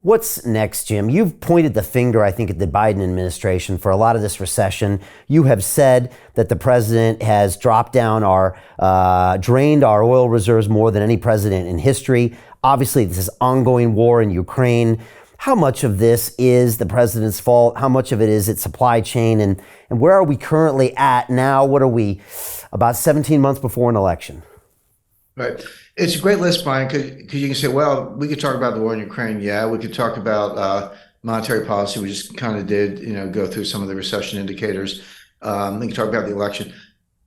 What's next, Jim? You've pointed the finger, I think, at the Biden administration for a lot of this recession. You have said that the president has dropped down drained our oil reserves more than any president in history. Obviously, this is ongoing war in Ukraine. How much of this is the president's fault? How much of it is its supply chain? And where are we currently at now? What are we, about 17 months before an election? Right. It's a great list, Brian, because you can say, well, we could talk about the war in Ukraine. Yeah, we could talk about monetary policy. We just kind of did, go through some of the recession indicators. We can talk about the election,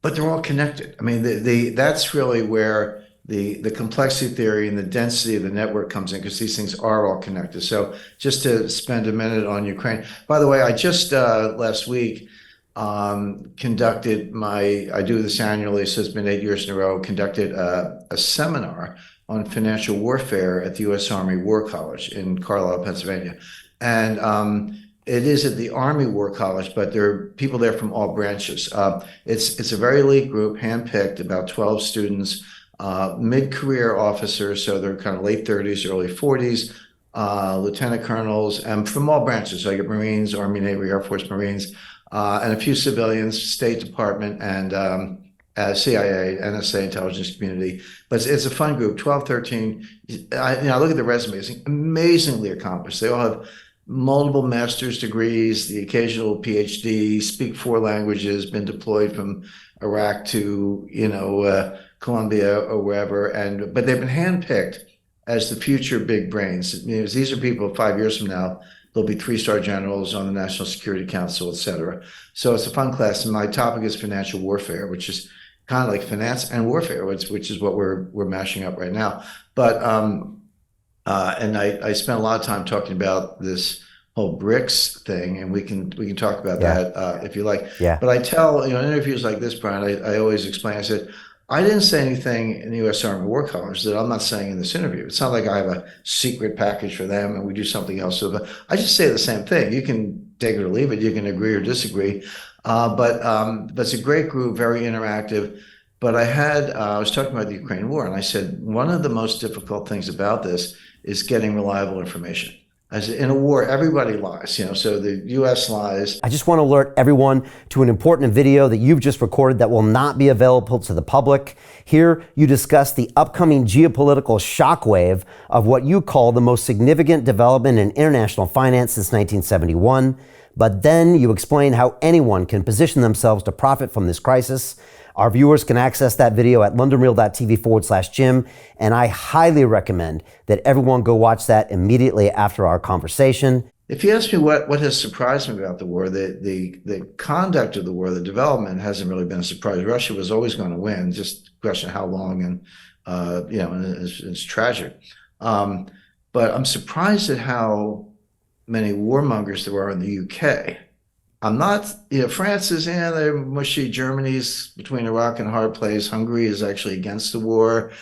but they're all connected. I mean, that's really where the complexity theory and the density of the network comes in, because these things are all connected. So just to spend a minute on Ukraine. By the way, I just last week conducted I do this annually, so it's been 8 years in a row, conducted a seminar on financial warfare at the U.S. Army War College in Carlisle, Pennsylvania. And it is at the Army War College, but there are people there from all branches. It's a very elite group, handpicked, about 12 students, mid-career officers, so they're kind of late 30s, early 40s, lieutenant colonels, and from all branches. So I get Marines, Army, Navy, Air Force, Marines, and a few civilians, State Department, and CIA, NSA, intelligence community. But it's a fun group, 12, 13. I look at the resumes, amazingly accomplished. They all have multiple master's degrees, the occasional PhD, speak 4 languages, been deployed from Iraq to, Colombia or wherever. But they've been handpicked as the future big brains. These are people 5 years from now, there'll be 3-star generals on the National Security Council, et cetera. So it's a fun class. And my topic is financial warfare, which is kind of like finance and warfare, which is what we're mashing up right now. But and I spent a lot of time talking about this whole BRICS thing, and we can talk about that if you like. Yeah. But I tell, in interviews like this, Brian, I always explain, I said, I didn't say anything in the U.S. Army War College that I'm not saying in this interview. It's not like I have a secret package for them and we do something else. So I just say the same thing. You can take it or leave it. You can agree or disagree. But it's a great group, very interactive. But I was talking about the Ukraine war, and I said, one of the most difficult things about this is getting reliable information. As in a war, everybody lies, so the U.S. lies. I just want to alert everyone to an important video that you've just recorded that will not be available to the public. Here, you discuss the upcoming geopolitical shockwave of what you call the most significant development in international finance since 1971. But then you explain how anyone can position themselves to profit from this crisis. Our viewers can access that video at londonreal.tv/Jim, and I highly recommend that everyone go watch that immediately after our conversation. If you ask me what has surprised me about the war, the conduct of the war, the development hasn't really been a surprise. Russia was always going to win, just a question of how long, and it's tragic. But I'm surprised at how many warmongers there are in the UK. I'm not, France is in, they're mushy. Germany's between a rock and a hard place. Hungary is actually against the war.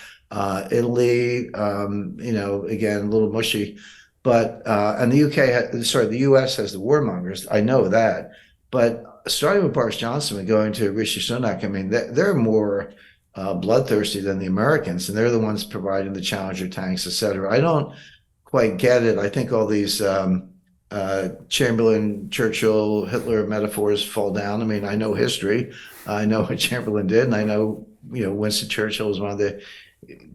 Italy, again, a little mushy. But, and the US has the warmongers. I know that. But starting with Boris Johnson and going to Rishi Sunak, I mean, they're more bloodthirsty than the Americans, and they're the ones providing the Challenger tanks, et cetera. I don't quite get it. I think all these Chamberlain, Churchill, Hitler metaphors fall down. I mean, I know history. I know what Chamberlain did, and I know, Winston Churchill was one of the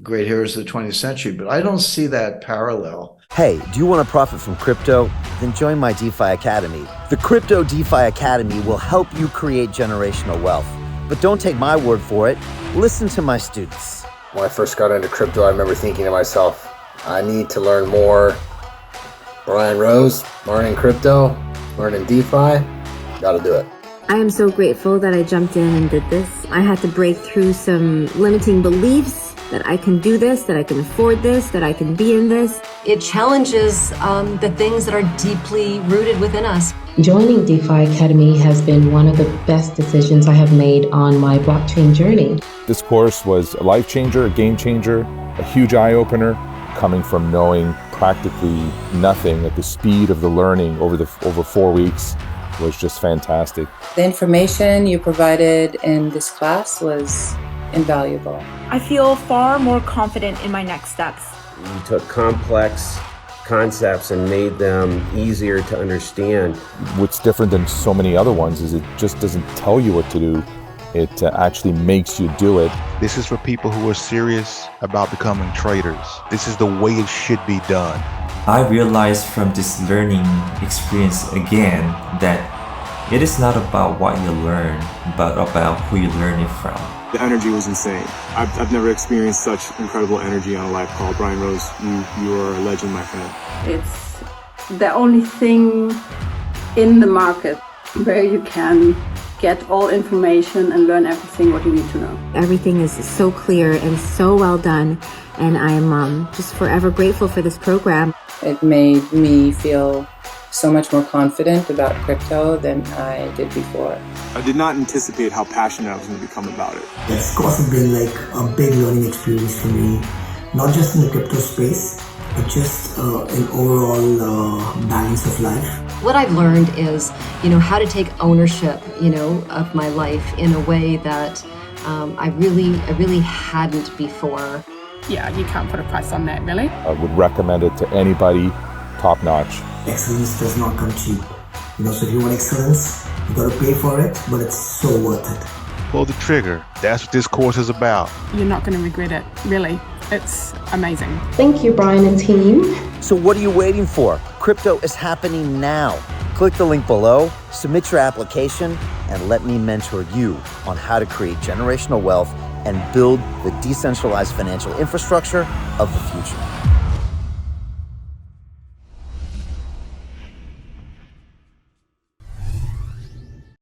great heroes of the 20th century, but I don't see that parallel. Hey, do you want to profit from crypto? Then join my DeFi Academy. The Crypto DeFi Academy will help you create generational wealth. But don't take my word for it. Listen to my students. When I first got into crypto, I remember thinking to myself, I need to learn more. Brian Rose, learning crypto, learning DeFi, gotta do it. I am so grateful that I jumped in and did this. I had to break through some limiting beliefs that I can do this, that I can afford this, that I can be in this. It challenges the things that are deeply rooted within us. Joining DeFi Academy has been one of the best decisions I have made on my blockchain journey. This course was a life changer, a game changer, a huge eye-opener, coming from knowing practically nothing at the speed of the learning over 4 weeks was just fantastic. The information you provided in this class was invaluable. I feel far more confident in my next steps. You took complex concepts and made them easier to understand. What's different than so many other ones is it just doesn't tell you what to do. It actually makes you do it. This is for people who are serious about becoming traders. This is the way it should be done. I realized from this learning experience again that it is not about what you learn, but about who you learn it from. The energy was insane. I've never experienced such incredible energy on a live call. Brian Rose, you are a legend, my friend. It's the only thing in the market where you can get all information and learn everything what you need to know. Everything is so clear and so well done, and I'm just forever grateful for this program. It made me feel so much more confident about crypto than I did before. I did not anticipate how passionate I was going to become about it. It's also been like a big learning experience for me, not just in the crypto space, but just in overall balance of life. What I've learned is, how to take ownership, of my life in a way that I really hadn't before. Yeah, you can't put a price on that, really. I would recommend it to anybody, top notch. Excellence does not come cheap. So if you want excellence, you gotta pay for it, but it's so worth it. Pull the trigger. That's what this course is about. You're not going to regret it, really. It's amazing. Thank you, Brian and team. So what are you waiting for? Crypto is happening now. Click the link below, submit your application, and let me mentor you on how to create generational wealth and build the decentralized financial infrastructure of the future.